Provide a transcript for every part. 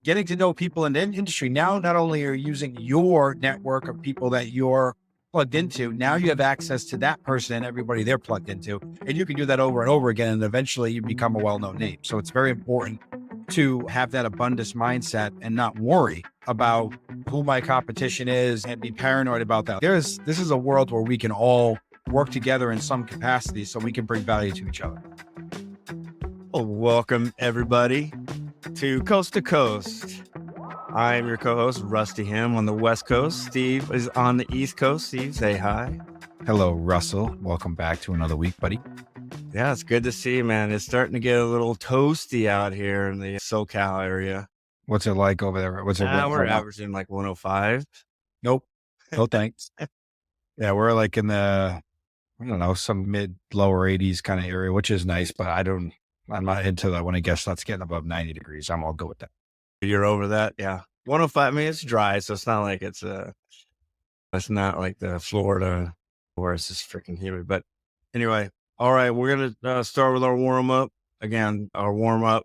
getting to know people in the industry. Now, not only are you using your network of people that you're plugged into, now you have access to that person and everybody they're plugged into. And you can do that over and over again. And eventually you become a well-known name. So it's very important to have that abundance mindset and not worry about who my competition is and be paranoid about that. This is a world where we can all work together in some capacity so we can bring value to each other. Well, welcome everybody to Coast. I'm your co-host, Rusty Ham on the West Coast. Steve is on the East Coast. Steve, say hi. Hello, Russell. Welcome back to another week, buddy. Yeah, it's good to see you, man. It's starting to get a little toasty out here in the SoCal area. What's it like over there? We're averaging like 105. Nope. No thanks. Yeah, we're like in the, I don't know, some lower 80s kind of area, which is nice, but I'm not into that when it gets that's getting above 90 degrees. I'm all good with that. You're over that? Yeah. 105, I mean, it's dry, so it's not like it's not like the Florida where it's just freaking humid. But anyway, all right, we're going to start with our warm-up. Again, our warm-up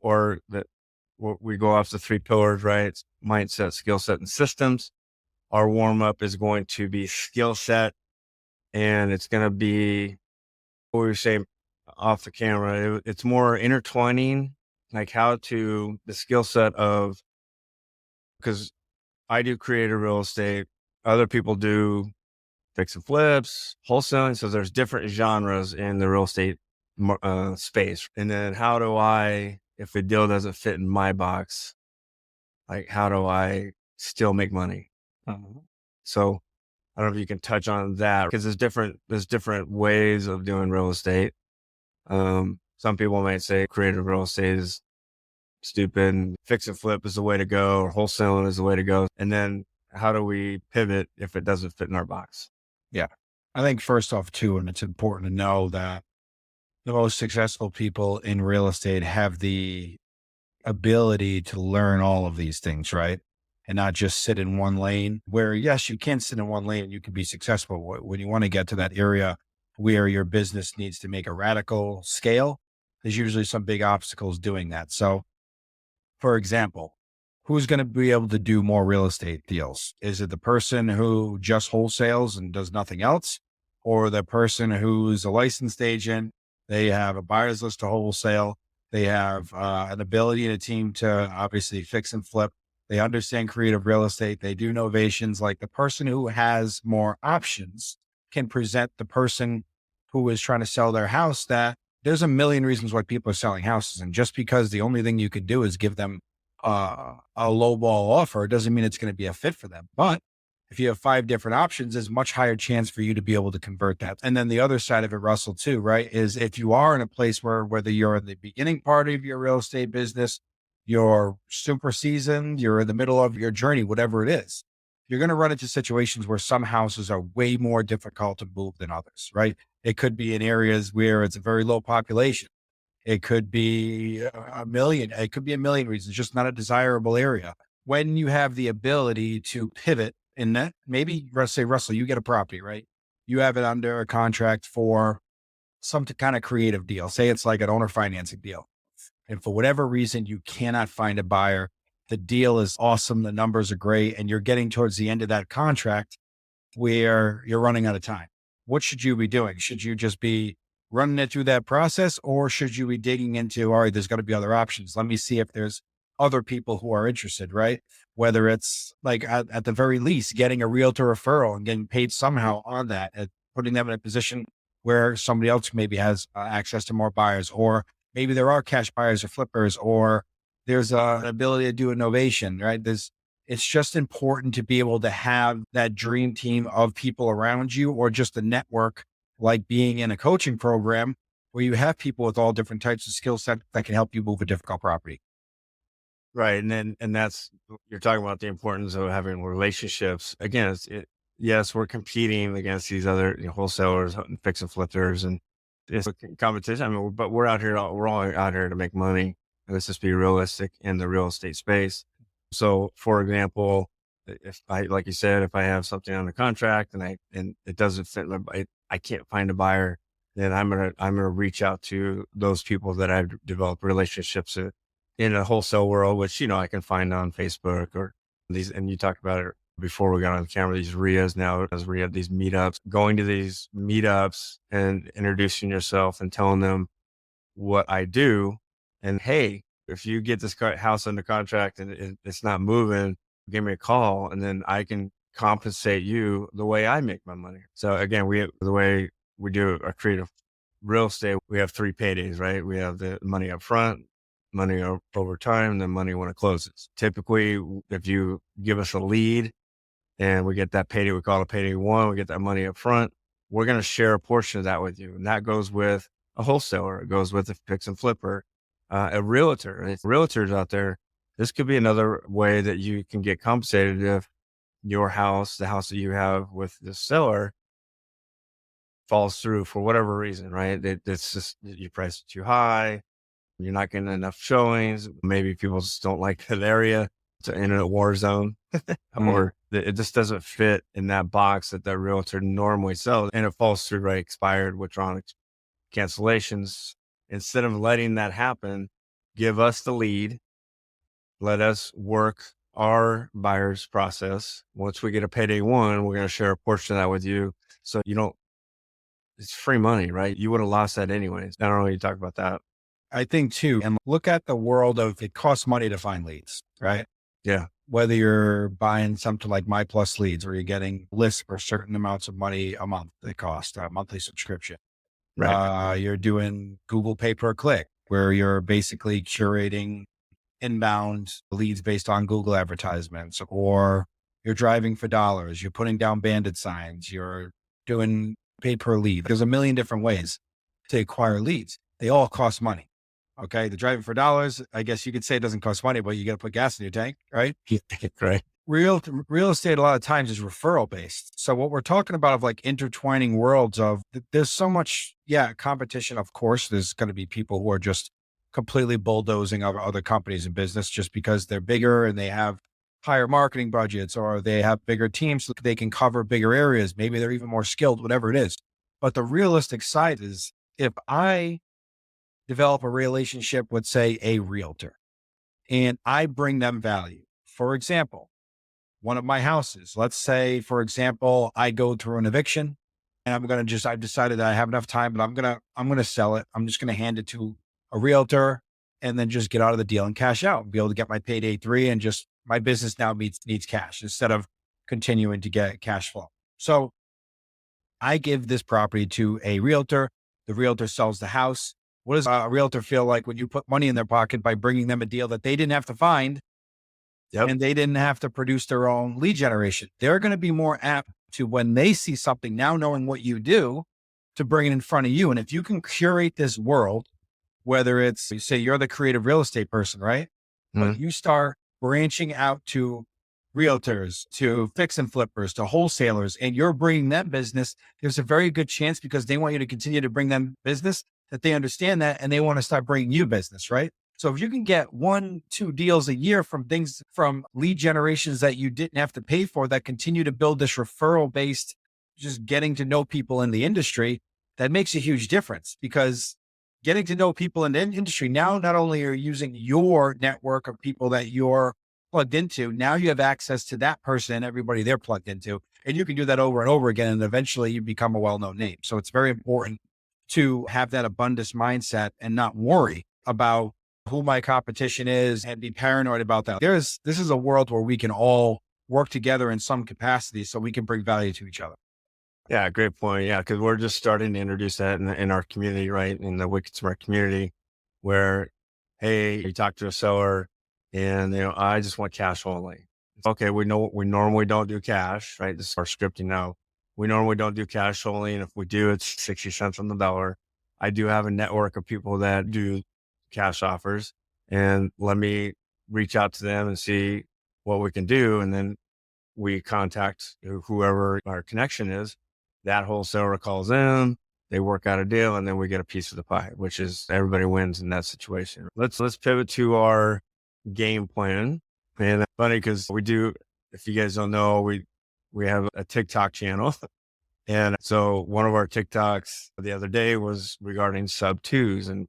we go off the 3 pillars, right? It's mindset, skill set, and systems. Our warm-up is going to be skill set, and it's going to be, what we were saying off the camera, it's more intertwining, like the skill set of, because I do creative real estate, other people do fix and flips, wholesaling. So there's different genres in the real estate space. And then how do I, if a deal doesn't fit in my box, like how do I still make money? So I don't know if you can touch on that, because there's different ways of doing real estate. Some people might say creative real estate is stupid, fix and flip is the way to go, or wholesaling is the way to go. And then how do we pivot if it doesn't fit in our box? Yeah. I think first off too, and it's important to know that the most successful people in real estate have the ability to learn all of these things, right? And not just sit in one lane where, yes, you can sit in one lane and you can be successful. When you want to get to that area where your business needs to make a radical scale, there's usually some big obstacles doing that. So, for example, who's going to be able to do more real estate deals? Is it the person who just wholesales and does nothing else? Or the person who's a licensed agent? They have a buyer's list to wholesale. They have an ability and a team to obviously fix and flip. They understand creative real estate. They do novations. Like the person who has more options can present the person who is trying to sell their house that there's a million reasons why people are selling houses. And just because the only thing you could do is give them a low ball offer, doesn't mean it's going to be a fit for them. But if you have 5 different options, there's much higher chance for you to be able to convert that. And then the other side of it, Russell, too, right, is if you are in a place where, whether you're in the beginning part of your real estate business, you're super seasoned, you're in the middle of your journey, whatever it is, you're going to run into situations where some houses are way more difficult to move than others, right? It could be in areas where it's a very low population. It could be a million reasons, just not a desirable area. When you have the ability to pivot in that, maybe let's say, Russell, you get a property, right? You have it under a contract for some kind of creative deal. Say it's like an owner financing deal. And for whatever reason, you cannot find a buyer. The deal is awesome. The numbers are great. And you're getting towards the end of that contract where you're running out of time. What should you be doing? Should you just be running it through that process, or should you be digging into, all right, there's got to be other options. Let me see if there's other people who are interested, right? Whether it's like at the very least, getting a realtor referral and getting paid somehow on that, and putting them in a position where somebody else maybe has access to more buyers, or maybe there are cash buyers or flippers, or there's an ability to do innovation, right? It's just important to be able to have that dream team of people around you, or just a network, like being in a coaching program where you have people with all different types of skill set that can help you move a difficult property. Right. And that's, you're talking about the importance of having relationships. Again, yes, we're competing against these other wholesalers and fix and flippers, and it's a competition. I mean, but we're all out here to make money. Let's just be realistic in the real estate space. So for example, if like you said, if I have something on the contract and it doesn't fit, I can't find a buyer, then I'm going to reach out to those people that I've developed relationships with in a wholesale world, which, I can find on Facebook or these, and you talked about it before we got on the camera, these RIAs now, as RIA, these meetups, going to these meetups and introducing yourself and telling them what I do. And hey, if you get this house under contract and it's not moving, give me a call and then I can compensate you the way I make my money. So again, the way we do our creative real estate, we have 3 paydays, right? We have the money up front, money over time, and then money when it closes. Typically, if you give us a lead and we get that payday, we call it payday 1, we get that money up front, we're going to share a portion of that with you. And that goes with a wholesaler. It goes with a fix and flipper, a realtor. And if realtors out there, this could be another way that you can get compensated if your house, the house that you have with the seller, falls through for whatever reason, right? It's just you price it too high. You're not getting enough showings. Maybe people just don't like that area. It's in a war zone or it just doesn't fit in that box that realtor normally sells. And it falls through, right? Expired, withdrawn, cancellations. Instead of letting that happen, give us the lead. Let us work our buyer's process. Once we get a payday 1, we're going to share a portion of that with you. So it's free money, right? You would have lost that anyways. I don't know what you talk about that. I think too, and look at the world of it costs money to find leads, right? Yeah. Whether you're buying something like My Plus Leads, where you're getting lists for certain amounts of money a month, they cost a monthly subscription. Right. You're doing Google pay per click, where you're basically curating inbound leads based on Google advertisements, or you're driving for dollars, you're putting down bandit signs, you're doing pay per lead. There's a million different ways to acquire leads. They all cost money. Okay. The driving for dollars, I guess you could say it doesn't cost money, but you got to put gas in your tank, right? Right. Real estate a lot of times is referral based. So what we're talking about of like intertwining worlds of there's so much, competition. Of course, there's going to be people who are just completely bulldozing other companies in business just because they're bigger and they have higher marketing budgets or they have bigger teams so they can cover bigger areas. Maybe they're even more skilled, whatever it is. But the realistic side is if I develop a relationship with, say, a realtor and I bring them value. For example, one of my houses, let's say, for example, I go through an eviction and I've decided that I have enough time, but I'm going to sell it. I'm just going to hand it to a realtor and then just get out of the deal and cash out and be able to get my payday 3 and just my business now needs cash instead of continuing to get cash flow. So I give this property to a realtor. The realtor sells the house. What does a realtor feel like when you put money in their pocket by bringing them a deal that they didn't have to find and they didn't have to produce their own lead generation? They're going to be more apt to, when they see something now knowing what you do, to bring it in front of you. And if you can curate this world, whether it's, you say you're the creative real estate person, right? But you start branching out to realtors, to fix and flippers, to wholesalers, and you're bringing them business, there's a very good chance, because they want you to continue to bring them business, that they understand that and they want to start bringing you business, right? So if you can get 1-2 deals a year from lead generations that you didn't have to pay for, that continue to build this referral based, just getting to know people in the industry, that makes a huge difference, because getting to know people in the industry, now not only are you using your network of people that you're plugged into, now you have access to that person and everybody they're plugged into, and you can do that over and over again. And eventually you become a well-known name. So it's very important to have that abundance mindset and not worry about who my competition is and be paranoid about that. This is a world where we can all work together in some capacity so we can bring value to each other. Yeah, great point. Yeah, because we're just starting to introduce that in our community, right? In the Wicked Smart community, where, hey, you talk to a seller and, I just want cash only. Okay, we know we normally don't do cash, right? This is our scripting now. We normally don't do cash only. And if we do, it's 60 cents on the dollar. I do have a network of people that do cash offers, and let me reach out to them and see what we can do. And then we contact whoever our connection is. That wholesaler calls in, they work out a deal, and then we get a piece of the pie, which is everybody wins in that situation. Let's pivot to our game plan. And it's funny because we do, if you guys don't know, we have a TikTok channel. And so one of our TikToks the other day was regarding sub twos and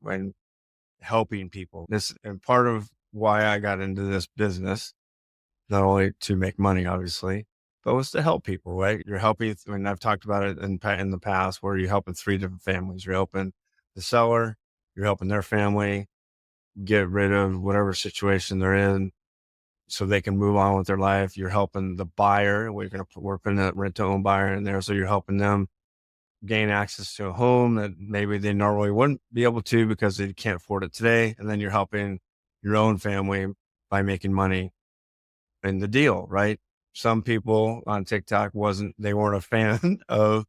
helping people. And part of why I got into this business, not only to make money, obviously, but was to help people, right? You're helping, and I've talked about it in the past where you're helping three different families. You're helping the seller, you're helping their family get rid of whatever situation they're in so they can move on with their life. You're helping the buyer. We're putting a rent to own buyer in there. So you're helping them gain access to a home that maybe they normally wouldn't be able to because they can't afford it today. And then you're helping your own family by making money in the deal, right? Some people on TikTok they weren't a fan of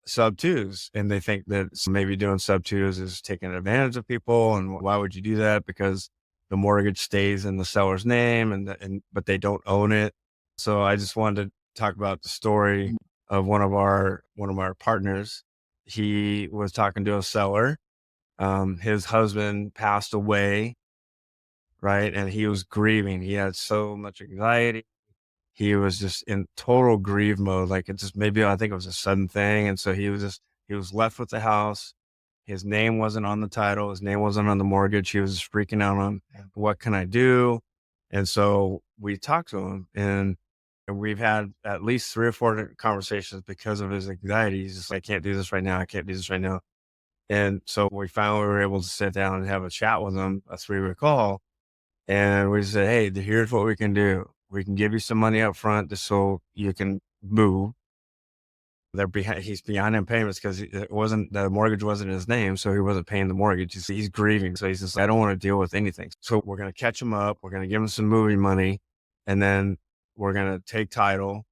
sub twos, and they think that maybe doing sub twos is taking advantage of people. And why would you do that? Because the mortgage stays in the seller's name but they don't own it. So I just wanted to talk about the story of one of our partners. He was talking to a seller. His husband passed away, right? And he was grieving. He had so much anxiety. He was just in total grieve mode. Like it just, maybe I think it was a sudden thing. And so he was left with the house. His name wasn't on the title. His name wasn't on the mortgage. He was just freaking out on what can I do? And so we talked to him, and we've had at least 3 or 4 conversations because of his anxiety. He's just like, I can't do this right now. I can't do this right now. And so we finally were able to sit down and have a chat with him, a 3-way call. And we said, hey, here's what we can do. We can give you some money up front just so you can move. He's behind in payments because the mortgage wasn't in his name. So he wasn't paying the mortgage. He's grieving. So he's just, I don't want to deal with anything. So we're going to catch him up. We're going to give him some moving money, and then we're going to take title,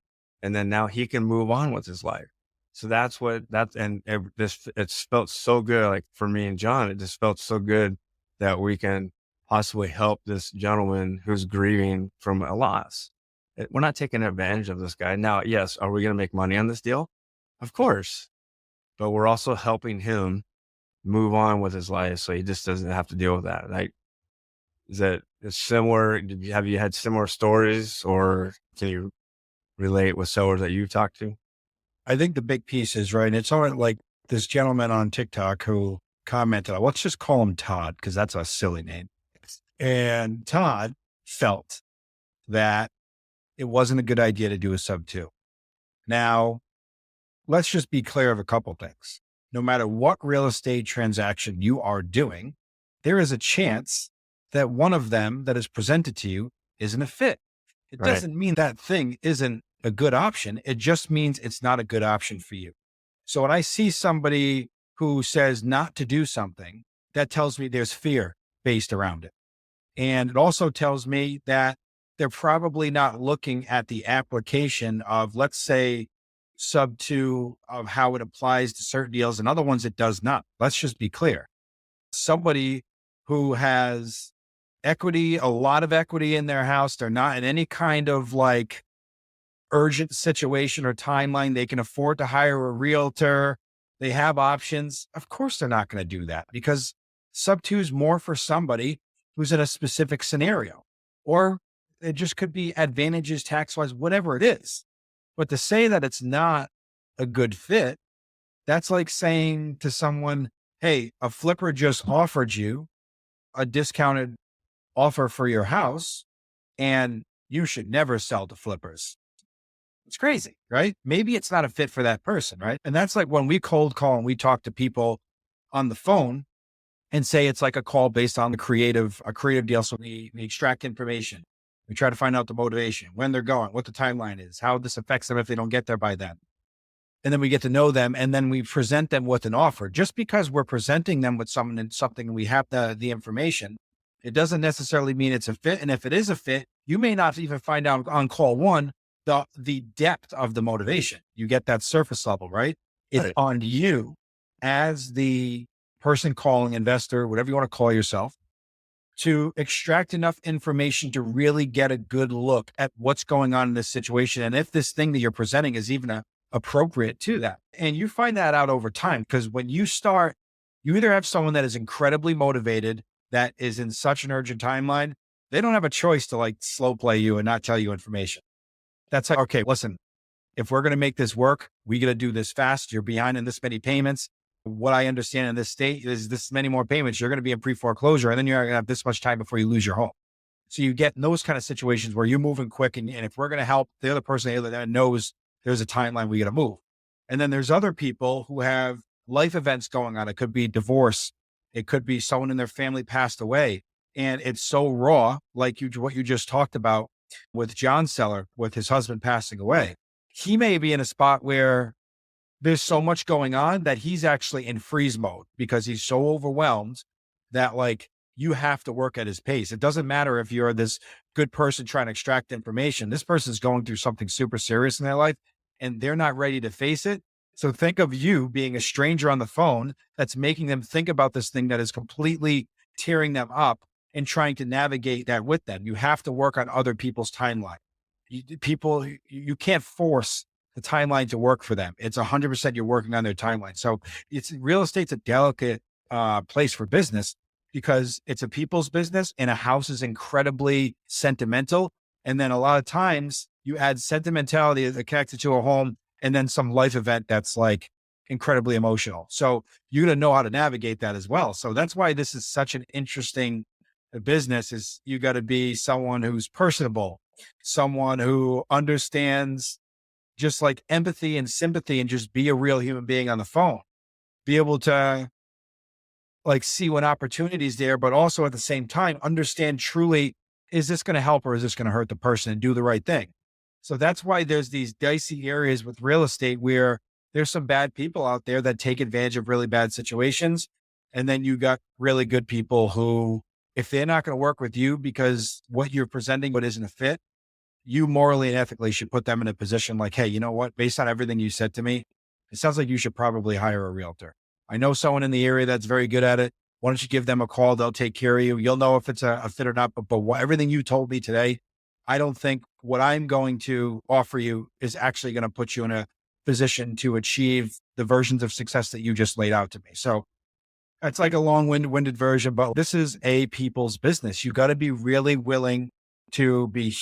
and then now he can move on with his life. So it's felt so good. Like for me and John, it just felt so good that we can possibly help this gentleman who's grieving from a loss. We're not taking advantage of this guy. Now, yes, are we going to make money on this deal? Of course. But we're also helping him move on with his life so he just doesn't have to deal with that. Like, it's similar? Have you had similar stories, or can you relate with sellers that you've talked to? I think the big piece is, right, it's all like this gentleman on TikTok who commented, let's just call him Todd because that's a silly name. And Todd felt that it wasn't a good idea to do a sub two. Now, let's just be clear of a couple things. No matter what real estate transaction you are doing, there is a chance that one of them that is presented to you isn't a fit. It doesn't mean that thing isn't a good option. It just means it's not a good option for you. So when I see somebody who says not to do something, that tells me there's fear based around it. And it also tells me that they're probably not looking at the application of, let's say, sub two, of how it applies to certain deals, and other ones it does not. Let's just be clear. Somebody who has equity, a lot of equity in their house, they're not in any kind of like urgent situation or timeline. They can afford to hire a realtor. They have options. Of course, they're not going to do that, because sub two is more for somebody who's in a specific scenario, or it just could be advantages tax-wise, whatever it is. But to say that it's not a good fit, that's like saying to someone, hey, a flipper just offered you a discounted offer for your house and you should never sell to flippers. It's crazy, right? Maybe it's not a fit for that person, right? And that's like when we cold call and we talk to people on the phone and say it's like a call based on a creative deal. So we extract information. We try to find out the motivation, when they're going, what the timeline is, how this affects them if they don't get there by then. And then we get to know them, and then we present them with an offer. Just because we're presenting them with something and we have the information, it doesn't necessarily mean it's a fit. And if it is a fit, you may not even find out on call one the depth of the motivation. You get that surface level, right? It's on you as the person calling, investor, whatever you want to call yourself, to extract enough information to really get a good look at what's going on in this situation. And if this thing that you're presenting is even appropriate to that. And you find that out over time, because when you start, you either have someone that is incredibly motivated, that is in such an urgent timeline, they don't have a choice to like slow play you and not tell you information. That's like, okay, listen, if we're going to make this work, we got to do this fast. You're behind in this many payments. What I understand in this state is this many more payments. You're going to be in pre-foreclosure, and then you're going to have this much time before you lose your home. So you get in those kind of situations where you're moving quick, and if we're going to help the other person that knows there's a timeline we got to move. And then there's other people who have life events going on. It could be divorce. It could be someone in their family passed away. And it's so raw, like what you just talked about with John Seller, with his husband passing away. He may be in a spot where there's so much going on that he's actually in freeze mode because he's so overwhelmed that like you have to work at his pace. It doesn't matter if you're this good person trying to extract information. This person's going through something super serious in their life and they're not ready to face it. So think of you being a stranger on the phone that's making them think about this thing that is completely tearing them up and trying to navigate that with them. You have to work on other people's timeline. You can't force the timeline to work for them. It's 100% you're working on their timeline. So real estate's a delicate place for business because it's a people's business and a house is incredibly sentimental. And then a lot of times you add sentimentality that connected to a home and then some life event that's like incredibly emotional. So you're going to know how to navigate that as well. So that's why this is such an interesting business. Is you got to be someone who's personable, someone who understands just like empathy and sympathy and just be a real human being on the phone, be able to like see when opportunities there, but also at the same time, understand truly, is this going to help or is this going to hurt the person, and do the right thing? So that's why there's these dicey areas with real estate where there's some bad people out there that take advantage of really bad situations. And then you got really good people who, if they're not going to work with you because what you're presenting what isn't a fit, you morally and ethically should put them in a position like, hey, you know what? Based on everything you said to me, it sounds like you should probably hire a realtor. I know someone in the area that's very good at it. Why don't you give them a call? They'll take care of you. You'll know if it's a fit or not. But everything you told me today, I don't think what I'm going to offer you is actually going to put you in a position to achieve the versions of success that you just laid out to me. So it's like a long-winded version, but this is a people's business. You got to be really willing to be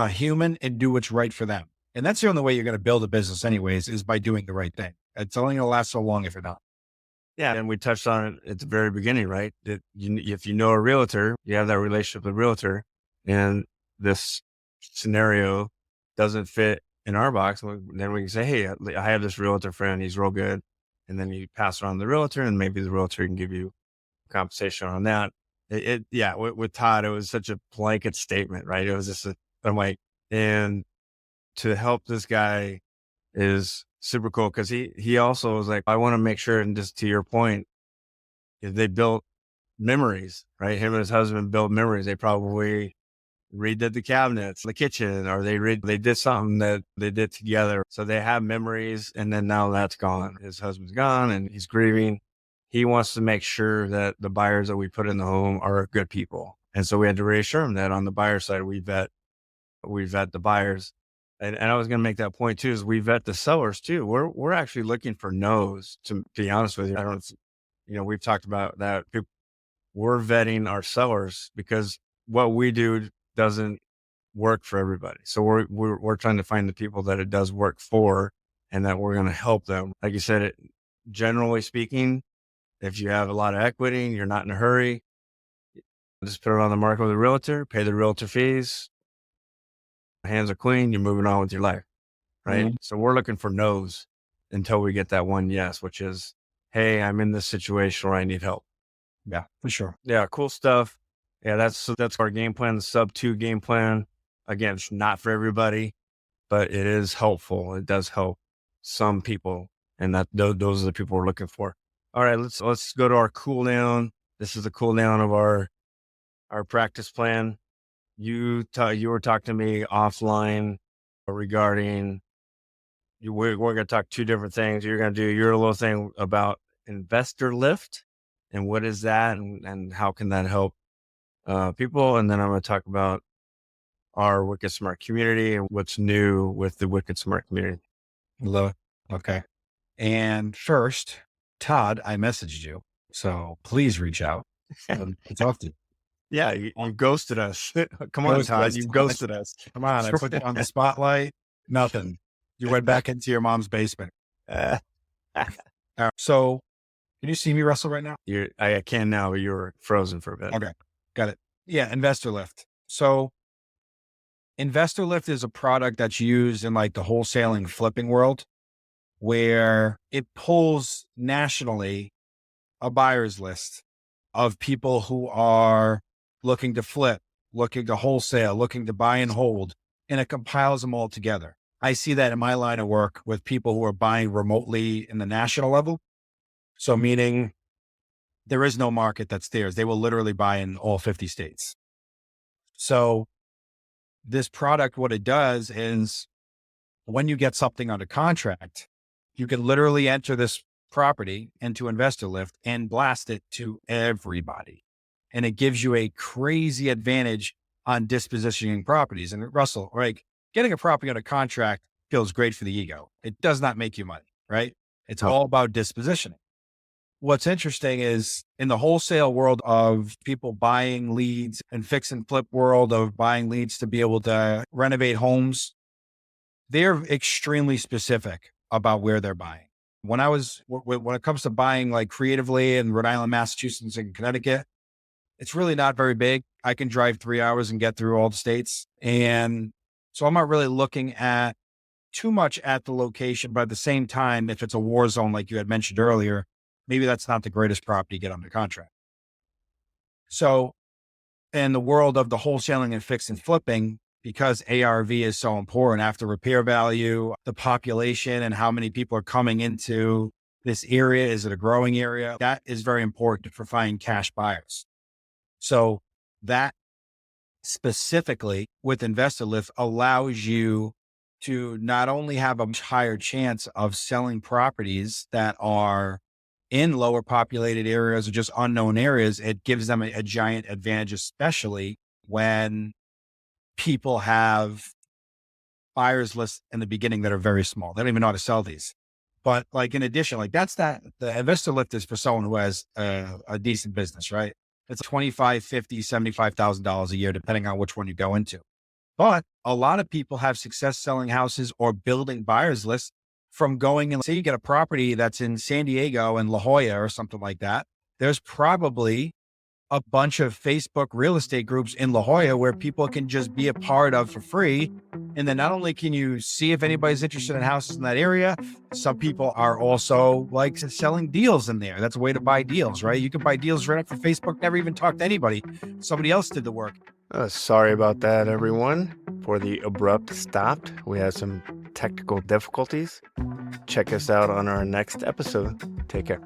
human and do what's right for them. And that's the only way you're going to build a business anyways, is by doing the right thing. It's only going to last so long if you're not. Yeah. And we touched on it at the very beginning, right? That if you know a realtor, you have that relationship with a realtor, and this scenario doesn't fit in our box, then we can say, hey, I have this realtor friend. He's real good. And then you pass it on to the realtor, and maybe the realtor can give you compensation on that. With Todd, it was such a blanket statement, right? It was just I'm like, and to help this guy is super cool because he also was like, I want to make sure, and just to your point, if they built memories, right? Him and his husband built memories. They probably redid the cabinets, the kitchen, or they did something that they did together. So they have memories, and then now that's gone. His husband's gone and he's grieving. He wants to make sure that the buyers that we put in the home are good people. And so we had to reassure him that on the buyer side, we vet the buyers. And I was going to make that point too, is we vet the sellers too. We're actually looking for no's, to be honest with you. I don't, we've talked about that. We're vetting our sellers because what we do doesn't work for everybody. So we're trying to find the people that it does work for, and that we're going to help them. Like you said, generally speaking, if you have a lot of equity and you're not in a hurry, just put it on the market with a realtor, pay the realtor fees. Hands are clean. You're moving on with your life. Right. Mm-hmm. So we're looking for no's until we get that one yes, which is, hey, I'm in this situation where I need help. Yeah, for sure. Yeah. Cool stuff. Yeah. That's our game plan, the sub 2 game plan. Again, it's not for everybody, but it is helpful. It does help some people. And those are the people we're looking for. All right, let's go to our cool down. This is the cool down of our practice plan. You were talking to me offline regarding we're going to talk 2 different things. You're going to do your little thing about Investor Lift and what is that, and how can that help people. And then I'm going to talk about our Wicked Smart community and what's new with the Wicked Smart community. Love it. Okay. And first, Todd, I messaged you, so please reach out and talk to you. Yeah, you ghosted us. Come on, Todd, you ghosted us. Come on, I put you on the spotlight. Nothing. You went back into your mom's basement. So, can you see me wrestle right now? I can now, but you were frozen for a bit. Okay, got it. Yeah, Investor Lift. So Investor Lift is a product that's used in like the wholesaling flipping world where it pulls nationally a buyer's list of people who are looking to flip, looking to wholesale, looking to buy and hold, and it compiles them all together. I see that in my line of work with people who are buying remotely in the national level. So meaning there is no market that's theirs. They will literally buy in all 50 states. So this product, what it does is when you get something under contract, you can literally enter this property into Investor Lift and blast it to everybody. And it gives you a crazy advantage on dispositioning properties. And Russell, like getting a property under contract feels great for the ego. It does not make you money, right? It's all about dispositioning. What's interesting is in the wholesale world of people buying leads and fix and flip world of buying leads to be able to renovate homes, they're extremely specific about where they're buying. When it comes to buying like creatively in Rhode Island, Massachusetts, and Connecticut, it's really not very big. I can drive 3 hours and get through all the states. And so I'm not really looking at too much at the location, but at the same time, if it's a war zone, like you had mentioned earlier, maybe that's not the greatest property to get under contract. So in the world of the wholesaling and fix and flipping, because ARV is so important after repair value, the population and how many people are coming into this area, is it a growing area? That is very important for finding cash buyers. So that specifically with Investor Lift allows you to not only have a much higher chance of selling properties that are in lower populated areas or just unknown areas, it gives them a giant advantage, especially when people have buyers lists in the beginning that are very small. They don't even know how to sell these. But like in addition, like the Investor Lift is for someone who has a decent business, right? It's $25,000, $50,000, $75,000 a year, depending on which one you go into. But a lot of people have success selling houses or building buyers lists from going and say you get a property that's in San Diego and La Jolla or something like that. There's probably a bunch of Facebook real estate groups in La Jolla where people can just be a part of for free. And then not only can you see if anybody's interested in houses in that area, some people are also like selling deals in there. That's a way to buy deals, right? You can buy deals right up for Facebook, never even talk to anybody. Somebody else did the work. Sorry about that, everyone. For the abrupt stop, we had some technical difficulties. Check us out on our next episode. Take care.